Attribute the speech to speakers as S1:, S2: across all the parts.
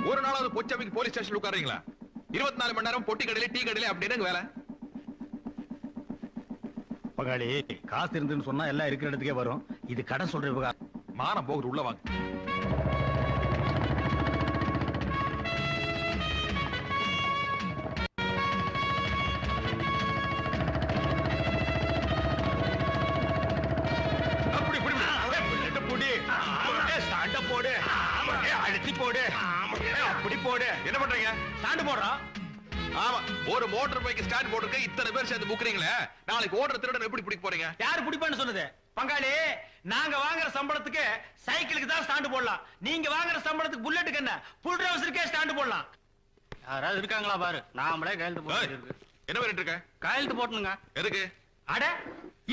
S1: ஒரு நாளாவது பொச்சாமிக்கு police station உட்காருங்களா? 24 மணி நேரம் பொட்டி கடையில டீ கடையில அப்படின்னு வேலை.
S2: பகாளி காசு இருந்துன்னு சொன்னா எல்லாம் இருக்கிற இடத்துக்கே வரும். இது கடன் சொல்ற விவகாரம்.
S1: மானம் போகுது, உள்ள வாங்க.
S2: போடு, அழுத்தி போடு, அப்படி போடு.
S1: என்ன பண்றீங்க?
S2: ஸ்டாண்ட் போடுறோம்.
S1: ஆமா, ஒரு மோட்டார் பைக் ஸ்டாண்ட் போட்டுருக்க இத்தனை பேர் சேர்ந்து புக்குறீங்களே, நாளைக்கு ஓடுற திருடன் எப்படி பிடிக்க போறீங்க?
S2: யாரு பிடிப்பான்னு சொன்னது? பங்காளி, நாங்க வாங்குற சம்பளத்துக்கு சைக்கிளுக்கு தான் ஸ்டாண்ட் போடலாம். நீங்க வாங்குற சம்பளத்துக்கு புல்லட்டுக்கு என்ன புல் ட்ரவுசருக்கே ஸ்டாண்ட் போடலாம். யாராவது இருக்காங்களா பாரு. நாமளே கையெழுத்து போட்டு.
S1: என்ன பண்ணிட்டு இருக்க?
S2: கையெழுத்து போடணுங்க.
S1: எதுக்கு?
S2: அட,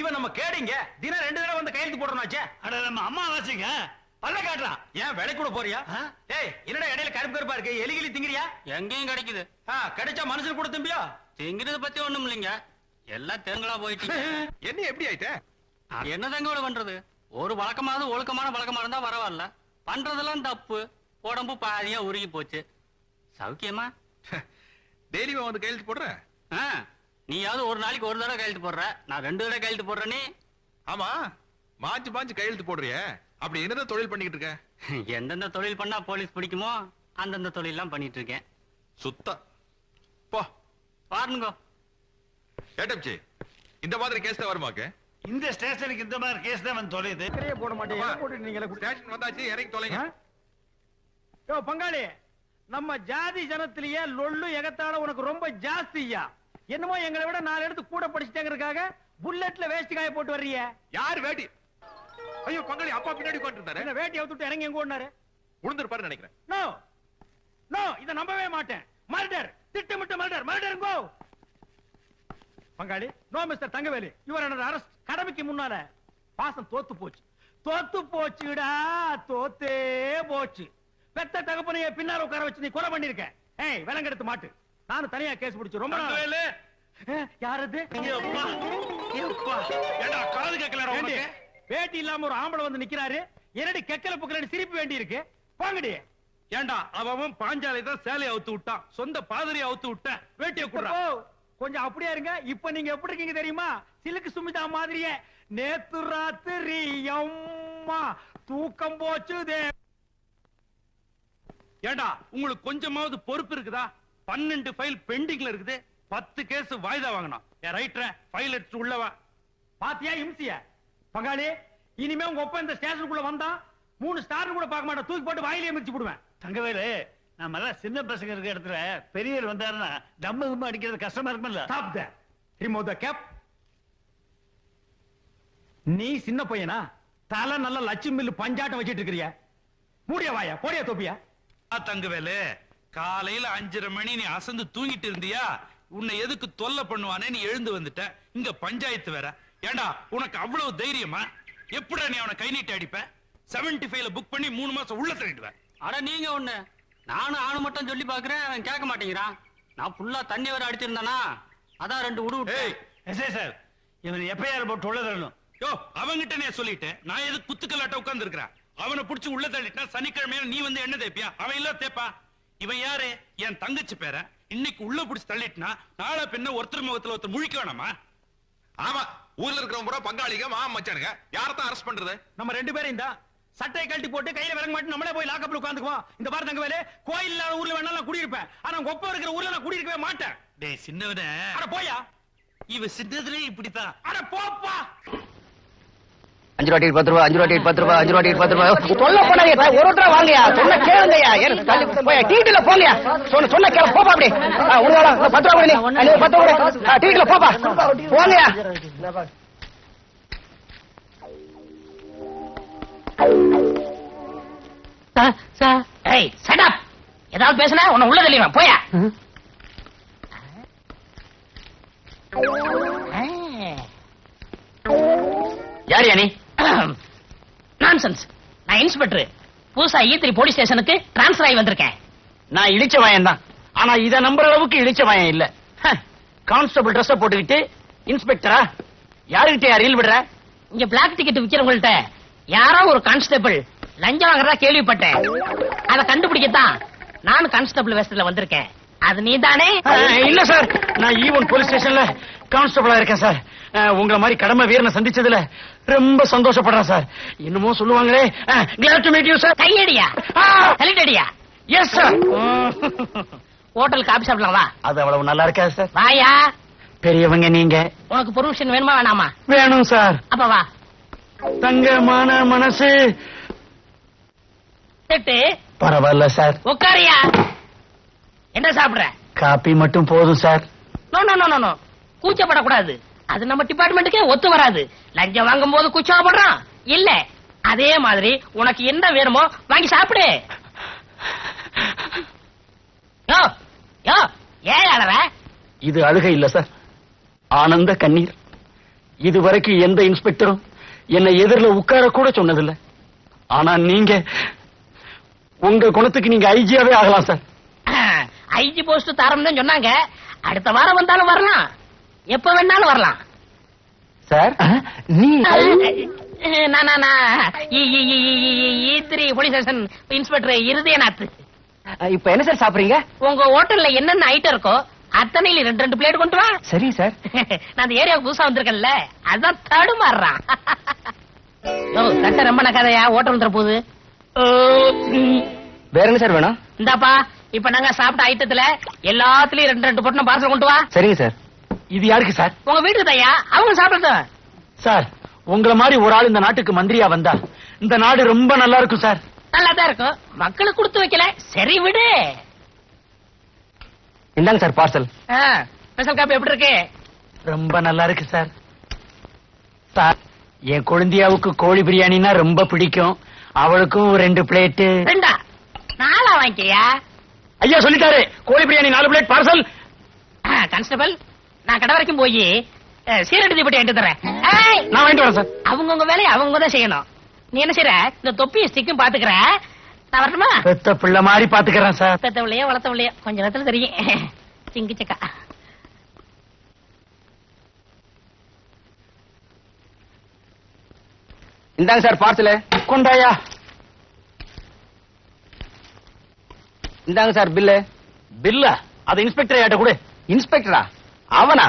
S2: இவன் நம்ம கேடிங்க. தினம் 2 தடவை வந்து கையெழுத்து போடணும்னாச்சே. அட, நம்ம அம்மா வாசிங்க. பல்ல காட்டுறான். ஏன் வேலை கூட போறியா? டேய், என்னடா இடையில கருப்பு கருப்பா இருக்கு? எலிகிலி திங்கிறியா? எங்கேயும் கிடைக்குது. கிடைச்சா மனுஷன் கூட திம்பியா? திங்கிறது பத்தி ஒண்ணும் இல்லைங்க. எல்லாம் தேங்களா போயிட்டு.
S1: என்ன எப்படி ஆயிட்ட?
S2: என்ன தங்க பண்றது? ஒரு வழக்கமாவது ஒழுக்கமான வழக்கமா இருந்தா பரவாயில்ல. பண்றதெல்லாம் தப்பு. உடம்பு பாதியா உருகி போச்சு. சௌக்கியமா?
S1: டெய்லி வந்து கையெழுத்து போடுற?
S2: நீயாவது ஒரு நாளைக்கு ஒரு தடவை கையெழுத்து போடுற, நான் 2 தடவை கையெழுத்து போடுறேனே.
S1: ஆமா, மாஞ்சு மாஞ்சு கையெழுத்து போடுறிய. அப்படி என்னதான் தொழில் பண்ணிக்கிட்டு இருக்க?
S2: எந்தெந்த தொழில் பண்ணா போலீஸ் பிடிக்குமோ அந்தந்த தொழில் எல்லாம் பண்ணிட்டு இருக்கேன்.
S1: சுத்த போ
S2: பாருங்க.
S1: ஏட்டம்ச்சி, இந்த மாதிரி கேஸ் தான் வருமாக்கு?
S2: இந்த ஸ்டேஷனுக்கு இந்த மாதிரி கேஸ் தான் வந்து தொலையுது. போட மாட்டேங்க. போட்டு நீங்க
S1: ஸ்டேஷன் வந்தாச்சு, இறங்கி தொலைங்க.
S3: யோ பங்காளி, நம்ம ஜாதி ஜனத்திலேயே லொள்ளு எகத்தால உனக்கு ரொம்ப ஜாஸ்தியா. என்னமோ எங்களை விட 4 எடுத்து கூட படிச்சுட்டாங்கிறதுக்காக புல்லட்ல வேஸ்ட் காய போட்டு வர்றீங்க.
S1: யார் வேட்டி? ஐயோ பங்காளி, அப்பா பின்னாடி உட்கார்ந்திருந்தாரு.
S3: என்ன வேட்டி அவுத்துட்டு இறங்கி எங்க ஓடுனாரு?
S1: உளுந்திருப்பாரு நினைக்கிறேன்.
S3: நோ நோ, இத நம்பவே மாட்டேன். மர்டர், திட்டமிட்ட மர்டர். Murder go. பங்காளி, no mister Thangavelu, you're under arrest. கடமைக்கு முன்னால பாசம் தோத்து போச்சு. தோத்து போச்சுடா, தோத்தே போச்சு. பெத்த தகப்பனைய பின்னால உட்கார வச்சு நீ கொலை பண்ணிருக்க. ஏய், விலங்கெடுத்து மாட்டு. நானும் தனியா கேஸ் பிடிச்சு ரொம்ப நாள். யாரது?
S2: ஏண்டா காது கேட்கலடா உனக்கு?
S3: வேட்டி இல்லாம ஒரு ஆம்பளை வந்து நிக்கிறாரு. என்னடி கெக்கல புக்கலடி சிரிப்பு வேண்டி இருக்கு. போங்கடி.
S2: ஏண்டா அவன் பாஞ்சாலை தான் சேலையை அவுத்து விட்டான், சொந்த பாதிரியை அவுத்து விட்டேன். வேட்டியை குடுறா.
S3: கொஞ்சம் அப்படியே இருங்க. இப்ப நீங்க எப்படி இருக்கீங்க தெரியுமா? சிலுக்கு சுமிதா மாதிரியே. நேத்து ராத்திரி அம்மா தூக்கம் போச்சுதே.
S2: ஏண்டா உங்களுக்கு கொஞ்சமாவது பொறுப்பு இருக்குதா? 12 ஃபைல் பெண்டிங்ல இருக்குது. 10 கேஸ் வாய்தா வாங்கணும். ரைட்டர் ஃபைல் எடுத்து உள்ளவா.
S3: பாத்தியா இம்சிய? பங்காளி, இனிமே உங்க ஒப்ப இந்த ஸ்டேஷனுக்குள்ள வந்தா 3 ஸ்டார் கூட பார்க்க மாட்டேன். தூக்கி போட்டு வாயிலே மிதிச்சு போடுவேன்.
S2: தங்கவேலு, நம்ம எல்லாம் சின்ன பசங்க இருக்க இடத்துல பெரியவர் வந்தாருன்னா தம்ம அடிக்கிறது கஷ்டமா இருக்கும்ல.
S3: Stop the remove the cap. நீ சின்ன பையனா? தலை நல்ல லட்சுமி மில்லு பஞ்சாட்டம் வச்சிட்டு இருக்கிறியா? மூடிய வாயா, போடியா தொப்பியா?
S2: தங்கவேலு, காலையில 5:30 மணி நீ அசந்து தூங்கிட்டு இருந்தியா? உன்னை எதுக்கு தொல்லை பண்ணுவானே நீ எழுந்து வந்துட்ட. இங்க பஞ்சாயத்து வேற. ஏண்டா உனக்கு அவ்வளவு தைரியமா? எப்படா நீ அவனை கை நீட்டி அடிப்ப? 75ல புக் பண்ணி 3 மாசம் உள்ள தள்ளிடுவேன். அட நீங்க ஒண்ணு, நானும் ஆணு மட்டும் சொல்லி பாக்குறேன், அவன் கேட்க மாட்டேங்கிறான். நான் ஃபுல்லா தண்ணி வர அடிச்சிருந்தானா, அதான் 2 உடு விட்டு. சார், இவன் எப்பயார் போட்டு உள்ள தரணும். யோ, அவங்கிட்ட நான் சொல்லிட்டேன். நான் எது குத்துக்கல்லாட்ட உட்கார்ந்து இருக்கிறேன். அவனை புடிச்சு உள்ள தள்ளிட்டா சனிக்கிழமையில நீ வந்து என்ன தேப்பியா? அவன் இல்ல தேப்பா. இவன் யாரு? என் தங்கச்சி பேர. இன்னைக்கு உள்ள புடிச்சு தள்ளிட்டுனா நாளை பின்ன ஒருத்தர் முகத்துல ஒருத்தர் முழிக்க வேணாமா?
S1: ஆமா, ஊர்ல இருக்கிறவங்க பூரா பங்காளிங்க, மாமா மச்சானுங்க. யாரத்தான் அரெஸ்ட் பண்றது?
S3: நம்ம 2 பேரும் தான் சட்டையை கழட்டி போட்டு கையில விலங்க மாட்டி நம்மளே போய் லாக்கப்ல உட்கார்ந்துக்குவோம். இந்த பாரு தங்கவேலு, கோயில் இல்லாத ஊர்ல வேணா நான் குடியிருப்பேன். ஆனா உங்க ஒப்ப இருக்கிற ஊர்ல நான் குடியிருக்கவே மாட்டேன்.
S2: டேய் சின்னவனே,
S3: அட போயா.
S2: இவ சின்னதுலே இப்படித்தான்.
S3: அட போப்பா.
S4: 5 ரூபா டிக்கெட் 10 ரூபா, 5 ரூபா டிக்கெட் 10 ரூபா, 5 ரூபா டிக்கெட் 10 ரூபா. சொல்ல போனாங்க, ஒரு ரூபா வாங்கயா. சொன்ன கேளுங்கயா. போய் டிக்கெட்ல போங்கயா. சொன்ன கேள போப்பா. அப்படி உனவாடா 10 ரூபா கொடு. நீ 10 ரூபா கொடு. டிக்கெட்ல போப்பா. போங்கயா. சார், ஏய் ஷட் அப். ஏதாவது பேசினா உன்னை உள்ள தள்ளிடுவேன். போயா. யார் நீ? நான்சென்ஸ். நான் இன்ஸ்பெக்டர். புதுசா E3 போலீஸ் ஸ்டேஷனுக்கு டிரான்ஸ்பர் ஆகி வந்திருக்கேன். நான் இடிச்ச வாயன் தான். ஆனா இத நம்புற அளவுக்கு இடிச்ச வாயன் இல்ல. கான்ஸ்டபிள் ட்ரெஸ் போட்டுக்கிட்டு இன்ஸ்பெக்டரா? யாருகிட்ட ரீல் விடுற? இங்க பிளாக் டிக்கெட் விக்கிறவங்கள்ட்ட யாரோ ஒரு கான்ஸ்டபிள் லஞ்சம் வாங்குறதா கேள்விப்பட்டேன். அதை கண்டுபிடிக்கத்தான் நான் கான்ஸ்டபிள் வேஷத்துல வந்திருக்கேன். அது நீதானே?
S5: இல்ல சார், நான் ஈவன் போலீஸ் ஸ்டேஷன்ல கான்ஸ்டபிளா இருக்கேன் சார். உங்களை மாதிரி கடமை வீரனை சந்திச்சதுல ரொம்ப சந்தோஷப்படுறேன் சார். என்னமோ சொல்லுவாங்களே, glad to meet you sir.
S4: கையடியா? கலிட்டடியா?
S5: Yes sir.
S4: ஹோட்டல் காபி சாப்பிடலாம் வா.
S5: அது அவ்வளவு நல்லா இருக்காது சார்.
S4: வாயா.
S5: பெரியவங்க நீங்க.
S4: உனக்கு பெர்மிஷன் வேணுமா வேணாமா?
S5: வேணும் சார்.
S4: அப்ப வா.
S5: தங்கமான மனசு.
S4: திட்டு.
S5: பரவாயில்ல சார்.
S4: உட்காரியா. என்ன சாப்பிடுற?
S5: காப்பி மட்டும் போதும் sir.
S4: No no no no, கூச்சப்படக்கூடாது. அது நம்ம டிபார்ட்மெண்ட்டுக்கே ஒத்து வராது. லஞ்சம் வாங்கும் போது கூச்சப்படுறான் இல்ல. அதே மாதிரி உனக்கு என்ன வேணுமோ வாங்கி சாப்பிடு. யோ யோ, ஏன் அழற?
S5: இது அழுகை இல்ல சார், ஆனந்த கண்ணீர். இதுவரைக்கும் எந்த இன்ஸ்பெக்டரும் என்னை எதிரில் உட்கார கூட சொன்னதில்லை. ஆனா நீங்க உங்க குணத்துக்கு நீங்க ஐஜியாவே ஆகலாம் சார்.
S4: ஐஜி போஸ்ட் தரம் தான் சொன்னாங்க. அடுத்த வாரம் வந்தாலும் வரலாம், எப்ப வேணாலும் வரலாம்
S5: சார். நீ
S4: E3 police station inspector Irudayanath.
S5: இப்ப என்ன சார் சாப்பிடுறீங்க?
S4: உங்க ஹோட்டல்ல என்னென்ன ஐட்டம் இருக்கோ அத்தனையில 2 பிளேட் கொண்டு வா.
S5: சரி சார்.
S4: நான் அந்த ஏரியாவுக்கு புதுசா வந்திருக்கேன்ல, அதான் தடுமாறுறான். கட்ட ரொம்ப நக்காதையா, ஹோட்டல் வந்துற போகுது.
S5: வேற என்ன சார் வேணும்?
S4: இந்தாப்பா, இப்ப நாங்க சாப்பிட்ட ஐட்டத்துல எல்லாத்துலயும் 2 பொட்டணம் பார்சல் கொண்டு வா.
S5: சரிங்க சார். இது யாருக்கு சார்?
S4: உங்க வீட்டுக்கு தையா, அவங்க சாப்பிடுறது.
S5: சார், உங்களை மாதிரி ஒரு ஆள் இந்த நாட்டுக்கு மந்திரியா வந்தா இந்த நாடு ரொம்ப நல்லா இருக்கும் சார்.
S4: நல்லா தான் இருக்கும், மக்களுக்கு கொடுத்து வைக்கல. சரி விடு.
S5: இந்தாங்க சார் பார்சல்.
S4: ஸ்பெஷல் காப்பி எப்படி இருக்கு?
S5: ரொம்ப நல்லா இருக்கு சார். சார், என் குழந்தையாவுக்கு கோழி பிரியாணினா ரொம்ப பிடிக்கும். அவளுக்கும் 2 பிளேட்.
S4: 2 4 வாங்கிக்கியா?
S5: ஐயா சொல்லிட்டாரு, கோழி பிரியாணி 4 பிளேட் பார்சல்.
S4: கான்ஸ்டபிள், நான் கடை வரைக்கும் போய் சீரடி தீப்பெட்டி வாங்கிட்டு தரேன்.
S5: நான் வாங்கிட்டு வரேன் சார்.
S4: அவங்கவுங்க வேலையை அவங்க தான் செய்யணும். நீ என்ன செய்யற? இந்த தொப்பியும் ஸ்டிக்கும் பாத்துக்கிற. நான் வரட்டுமா?
S5: பெத்த பிள்ளை மாதிரி பாத்துக்கிறேன் சார்.
S4: பெத்தவளையோ வளர்த்தவளையோ கொஞ்ச நேரத்துல தெரியும். சிங்கி சக்கா.
S5: இந்தாங்க சார் பார்சல். கொண்டாயா. இந்தாங்க சார் பில்லு. பில்லா? அது இன்ஸ்பெக்டர் ஆட்ட கூட. இன்ஸ்பெக்டரா? அவனா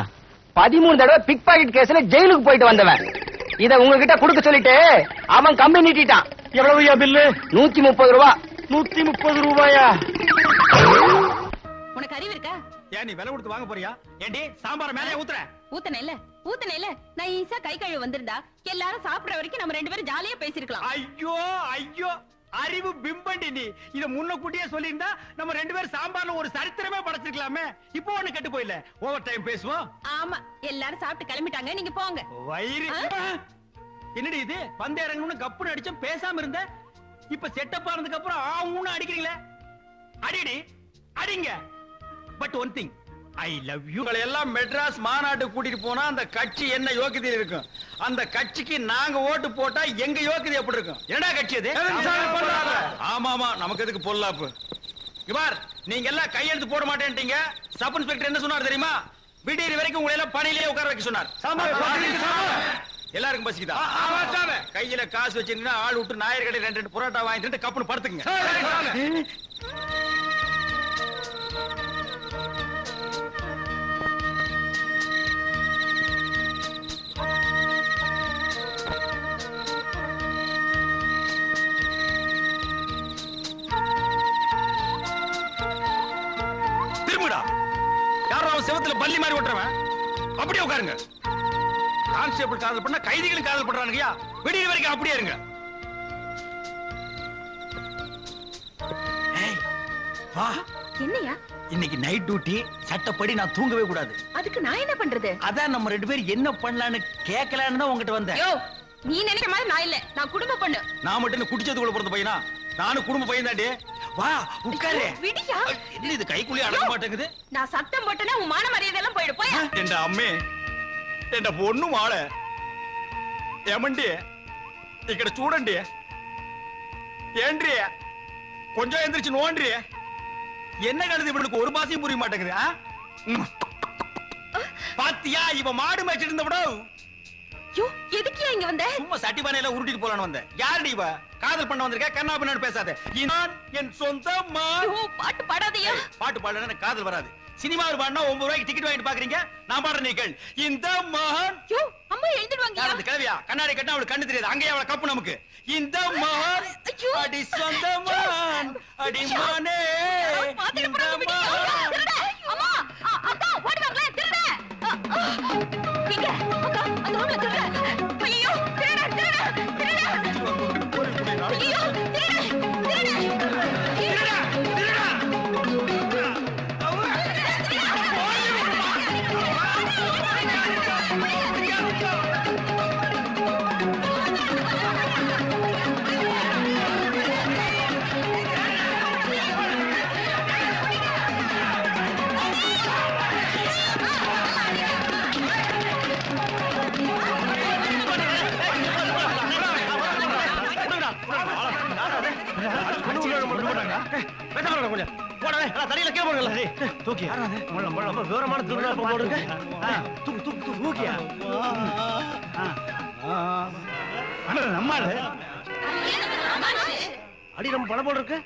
S5: 13 தடவை பிக் பாக்கெட் கேஸ்ல ஜெயிலுக்கு போயிட்டு வந்தவன். இத உங்ககிட்ட கொடுக்க சொல்லிட்டு அவன் கம்பி நீட்டிட்டான். எவ்வளவுயா பில்லு? 130 ரூபா. 130 ரூபாயா?
S6: உனக்கு அறிவு இருக்கா?
S3: ஏன் நீ விலை கொடுத்து வாங்க போறியா? ஏண்டி சாம்பார் மேலே ஊத்துற?
S6: ஊத்தன இல்ல. நான் ஈஸா கை கழுவி வந்திருந்தா எல்லாரும் சாப்பிடுற வரைக்கும் நம்ம 2 பேரும் ஜாலியா பேசிருக்கலாம்.
S3: ஐயோ ஐயோ, அறிவு பிம்பண்டி நீ. இத முன்னக்கூட்டியே சொல்லியிருந்தா நம்ம 2 பேரும் சாம்பார்ல ஒரு சரித்திரமே படைச்சிருக்கலாமே. இப்போ ஒண்ணு கெட்டு போயில. ஓவர் டைம் பேசுவோம்.
S6: ஆமா, எல்லாரும் சாப்பிட்டு கிளம்பிட்டாங்க, நீங்க போங்க.
S3: வயிறு என்னடி இது? பந்து இறங்கணும்னு கப்புன்னு அடிச்சோம், பேசாம இருந்த. இப்ப செட்டப் ஆனதுக்கு அப்புறம் ஆவுன்னு அடிக்கிறீங்களே. அடிடி அடிங்க. But one thing, I love you. எல்லாம் மெட்ராஸ் மாநாட்டு கூட்டிட்டு போனா அந்த கட்சி என்ன யோக்கியதை இருக்கும்? அந்த கட்சிக்கு நாங்க ஓட்டு போட்டா எங்க யோக்கியதை எப்படி இருக்கும்? என்னடா கட்சி அது? ஆமா ஆமா, நமக்கு எதுக்கு பொல்லாப்பு? இவார், நீங்க எல்லாம் கையெழுத்து போட மாட்டேன்ட்டீங்க. சப் இன்ஸ்பெக்டர் என்ன சொன்னார் தெரியுமா? விடியறி வரைக்கும் உங்களை எல்லாம் பணியிலேயே உட்கார வைக்க சொன்னார். எல்லாருக்கும் பசிக்குதா? கையில காசு வச்சிருந்தா ஆள் விட்டு நாயர் கடை 2 புரோட்டா வாங்கிட்டு கப்புன்னு படுத்துக்குங்க. திரும்புடா. யாரோ அவன் செவத்துல பல்லி மாதிரி ஓட்டுறவன். அப்படியே உட்காருங்க. கான்ஸ்டேபிள் காதல் பண்ணா கைதிகளும் காதல் பண்றானுங்கயா. விடிய வரைக்கும் அப்படியே இருங்க. ஏய் வா.
S6: என்னையா?
S3: இன்னைக்கு நைட் டியூட்டி, சட்டப்படி நான் தூங்கவே கூடாது.
S6: அதுக்கு நான் என்ன பண்றது?
S3: அதான் நம்ம 2 பேரும் என்ன பண்ணலான்னு கேட்கலான்னு தான் உங்ககிட்ட வந்தேன்.
S6: யோ, நீ நினைக்கிற மாதிரி நான் இல்ல. நான் குடும்ப பொண்ணு.
S3: நான் மட்டும் என்ன குடிச்சதுக்குள்ள பிறந்த பையனா? நானும் குடும்ப பையன் தாண்டி. வா உட்காரு.
S6: விடியா?
S3: என்ன இது கைக்குள்ளே அடங்க மாட்டேங்குது?
S6: நான் சத்தம் போட்டேன்னா உன் மான மரியாதை எல்லாம் போயிடு. போயா.
S3: என்ற அம்மே, என்ற பொண்ணு மாள ஏமண்டி ఇక్కడ చూడండి. ஏன்றி கொஞ்சம் எந்திரிச்சு நோன்றி. என்ன கழுது இவனுக்கு ஒரு பாசையும் புரிய மாட்டேங்குது. பாத்தியா, இவ மாடு மேய்ச்சிட்டு இருந்த விட.
S6: யோ, எதுக்கு நீயா இங்க வந்த?
S3: சும்மா சட்டி பானையில உருட்டிட்டு போலான்னு வந்தேன். யாருடி இவ? காதல் பண்ண வந்திருக்க, கண்ணா பின்னாடி பேசாத. நான் என் சொந்த மான்.
S6: ஐயோ, பாட்டு பாடாதயா?
S3: பாட்டு பாடலன்னா எனக்கு காதல் வராது. சினிமாவில் பாடினா 9 ரூபாய்க்கு டிக்கெட் வாங்கிட்டு பாக்குறீங்க. நான் பாடுறேன், நீ கேள். இந்த மகன்
S6: ஐயோ, அம்மா எழுந்திடுவாங்க.
S3: யார் அந்த கிழவியா? கண்ணாடி கட்டினா அவளுக்கு கண்ணு தெரியாது. அங்கேயே அவளை கப்பு நமக்கு. இந்த மகன்
S6: ஐயோ.
S3: அடி சொந்த மான் அடி மானே
S6: பாத்துட்டு
S3: இந்த
S6: போறாங்க பிடி.
S3: மான்.
S6: திருட. அம்மா, அக்கா ஓடி வாங்களே, திருட. இங்க, அக்கா, அந்த ரூம்ல திருட. ஐயோ, திருட, திருட, திருட. ஐயோ, திருட, திருட.
S3: அடி நம்ம பணம் போல் இருக்கு.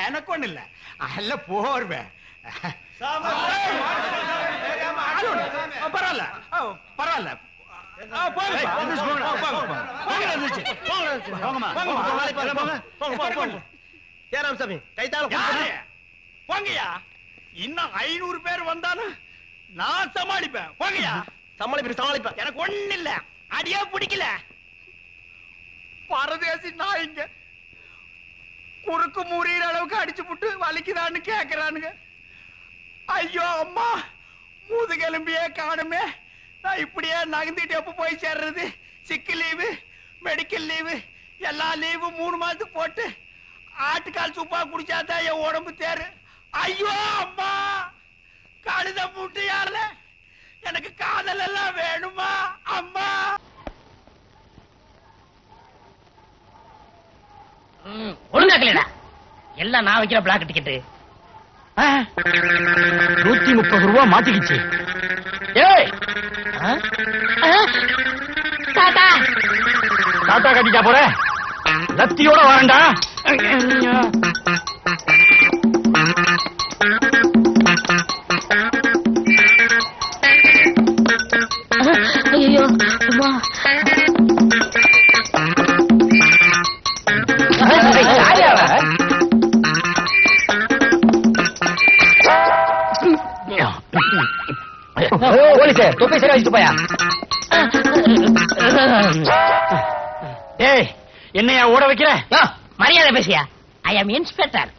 S3: எனக்கு ஒண்ணு இல்ல, அல்ல போர்வேன். பரவாயில்ல பரவாயில்ல.
S5: ஏராமசாமி கைத்தால
S3: போங்கயா. இன்னும் 500 பேர் வந்தாலும் நான் சமாளிப்பேன். போங்கயா.
S5: சமாளிப்பேன்.
S3: எனக்கு ஒண்ணு இல்ல, அடியா பிடிக்கல. பரதேசி நாய்ங்க குறுக்கு முறியிற அளவுக்கு அடிச்சு புட்டு வலிக்குதான்னு கேக்குறானுங்க. ஐயோ அம்மா, முதுகெலும்பியே காணுமே. நான் இப்படியே நகர்ந்துட்டு எப்ப போய் சேர்றது? சிக்கு லீவு, மெடிக்கல் லீவு, எல்லா லீவு 3 மாதத்துக்கு போட்டு ஆட்டுக்கால் சூப்பா குடிச்சாதான் என் உடம்பு தேரு. ஐயோ அம்மா, கழுத மூட்டு யாருல? எனக்கு காதல் எல்லாம் வேணுமா அம்மா?
S4: ஒழுங்கா கல்யாணா எல்லாம் நான் வைக்கிற பிளாக் டிக்கெட்டு 130 ரூபா மாத்திக்கிச்சு. ஏய் டாடா டாடா கட்டிட்டா போற, லத்தியோட வரண்டா. ஐயோ அம்மா,
S5: போலீஸே தொப்பை சரியா வச்சுட்டு போயா.
S4: ஏய் என்னையா ஓட வைக்கிற? மரியாதை பேசியா? ஐ ஆம் இன்ஸ்பெக்டர்.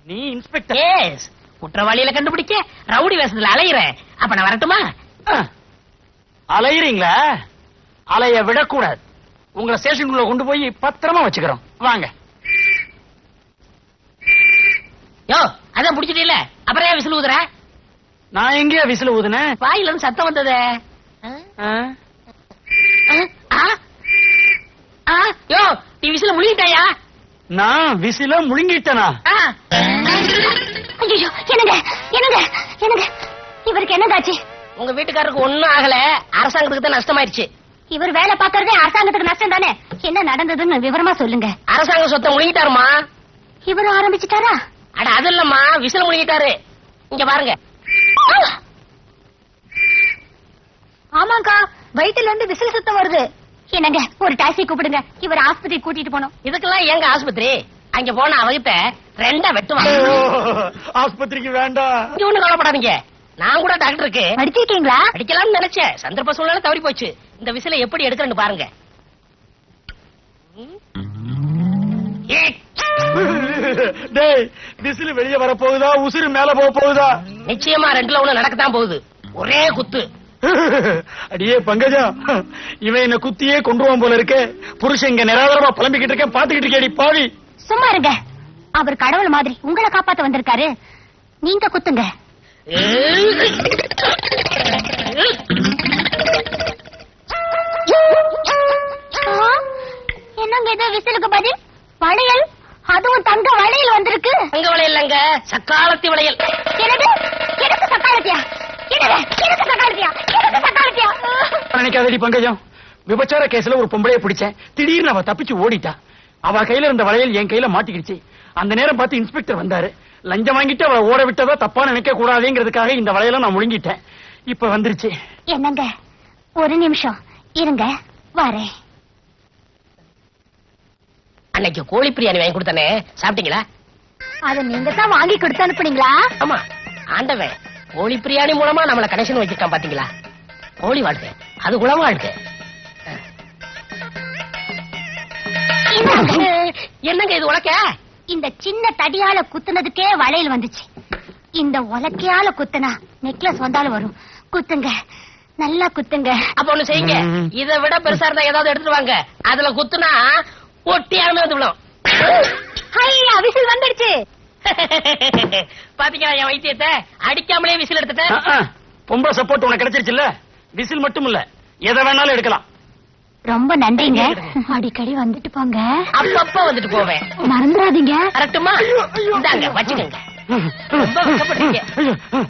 S5: நீ இன்ஸ்பெக்டர்?
S4: எஸ், குற்றவாளியில கண்டுபிடிக்க ரவுடி வேஷத்துல அலையிற. அப்ப நான் வரட்டுமா?
S5: அலையிறீங்களா? அலைய விடக்கூடாது. உங்களை ஸ்டேஷனுக்குள்ள கொண்டு போய் பத்திரமா வச்சுக்கிறோம். வாங்க.
S4: யோ, அதான் புடிச்சிட்டீல, அப்புறம் ஏன் விசில் ஊதுற?
S5: நான் எங்கேயா விசில் ஊதுனேன்?
S4: வாயில இருந்து சத்தம் வந்தது. யோ, நீ விசில முழுங்கிட்டாயா?
S5: நான் விசில முழுங்கிட்டனா?
S7: ஐயோ, என்னங்க என்னங்க என்னங்க, இவருக்கு என்னதாச்சு?
S4: உங்க வீட்டுக்காரருக்கு ஒண்ணும் ஆகல, அரசாங்கத்துக்கு தான் நஷ்டமாயிருச்சு.
S7: இவர் வேலை பார்க்கறதே அரசாங்கத்துக்கு நஷ்டம் தானே. என்ன நடந்ததுன்னு விவரமா சொல்லுங்க.
S4: அரசாங்க சொத்தை முழுங்கிட்டாருமா.
S7: இவரும் ஆரம்பிச்சுட்டாரா?
S4: அட அது இல்லம்மா, விசில முழுங்கிட்டாரு. இங்க பாருங்க.
S7: ஆமாக்கா, வயிற்றுல இருந்து விசில் சத்தம் வருது. என்னங்க, ஒரு டாக்ஸி கூப்பிடுங்க, இவர் ஆஸ்பத்திரி கூட்டிட்டு போனோம்.
S4: இதுக்கெல்லாம் எங்க ஆஸ்பத்திரி? அங்க போன அவகிட்ட 2 வெட்டுவாங்க.
S5: ஆஸ்பத்திரிக்கு வேண்டாம்.
S4: இங்க ஒண்ணு கவலைப்படாதீங்க, நான் கூட டாக்டருக்கு
S7: படிச்சிருக்கீங்களா?
S4: அடிக்கலாம்னு நினைச்சேன். சந்தர்ப்ப சூழ்நிலை தவறி போச்சு. இந்த விசில எப்படி எடுக்கிறேன்னு பாருங்க.
S5: டேய், விசில் வெளியே வர போகுதா, உசுறு மேல போக போகுதா?
S4: நிச்சயமா 2ல 1 நடக்கத்தான் போகுது. ஒரே குத்து.
S5: அடியே பங்கஜா, இவன் என்ன குத்தியே கொண்டுவான் போல இருக்கு. புருஷன் இங்க நிராதரமா புலம்பிக்கிட்டு இருக்கேன், பாத்துக்கிட்டு இருக்கேடி பாவி.
S7: சும்மா இருங்க, அவர் கடவுள் மாதிரி உங்களை காப்பாத்த வந்திருக்காரு. நீங்க குத்துங்க. என்னங்க இது விசிலுக்கு பதில்? வளையல், அதுவும் தங்க வளையல் வந்திருக்கு.
S4: தங்க வளையல் இல்லங்க, சக்காலத்தி வளையல்.
S7: எனக்கு சக்காலத்தியா? எனக்கு சக்காலத்தியா? எனக்கு சக்காலத்தியா?
S5: நினைக்காதடி பங்கஜம், விபச்சார கேஸ்ல ஒரு பொம்பளைய பிடிச்சேன். திடீர்னு அவ தப்பிச்சு ஓடிட்டா. அவ கையில இருந்த வளையல் என் கையில மாட்டிக்கிடுச்சு. அந்த நேரம் பார்த்து இன்ஸ்பெக்டர் வந்தாரு. லஞ்சம் வாங்கிட்டு அவளை ஓட விட்டதா தப்பா நினைக்க கூடாதுங்கிறதுக்காக இந்த வளையல நான் முழுங்கிட்டேன். இப்ப வந்துருச்சு.
S7: என்னங்க ஒரு நிமிஷம் இருங்க, வரேன்.
S4: அன்னைக்கு கோழி பிரியாணி வாங்கி கொடுத்தானே, சாப்பிட்டீங்களா?
S7: அத நீங்க தான் வாங்கி கொடுத்து அனுப்புனீங்களா?
S4: ஆமா, ஆண்டவன் கோழி பிரியாணி மூலமா நம்மள கனெக்ஷன் வச்சிருக்கான் பாத்தீங்களா? கோழி வாழ்க்கை அது குளமா வாழ்க்கை. என்னங்க இது உலக்க?
S7: இந்த சின்ன தடியால குத்துனதுக்கே வளையல் வந்துச்சு. இந்த உலக்கையால குத்துனா நெக்லஸ் வந்தாலும் வரும். குத்துங்க, நல்லா குத்துங்க.
S4: அப்ப ஒண்ணு செய்யுங்க, இதை விட பெருசா இருந்தா ஏதாவது எடுத்துட்டு வாங்க. அதுல குத்துனா ஒட்டியாருமே வந்து விடும்.
S7: ஐயா, விசில் வந்துடுச்சு.
S4: பாத்தீங்களா என் வைத்தியத்தை? அடிக்காமலே விசில் எடுத்துட்டேன்.
S5: பொம்பளை சப்போர்ட் உனக்கு கிடைச்சிருச்சுல்ல. விசில் மட்டும் இல்ல, எதை வேணாலும் எடுக்கலாம்.
S7: ரொம்ப நன்றிங்க. அடிக்கடி வந்துட்டு போங்க.
S4: அப்பப்ப வந்துட்டு போவேன்,
S7: மறந்துடாதீங்க.
S4: கரெக்டுமா? இந்தாங்க வச்சுக்கோங்க. ரொம்ப கஷ்டப்படுறீங்க.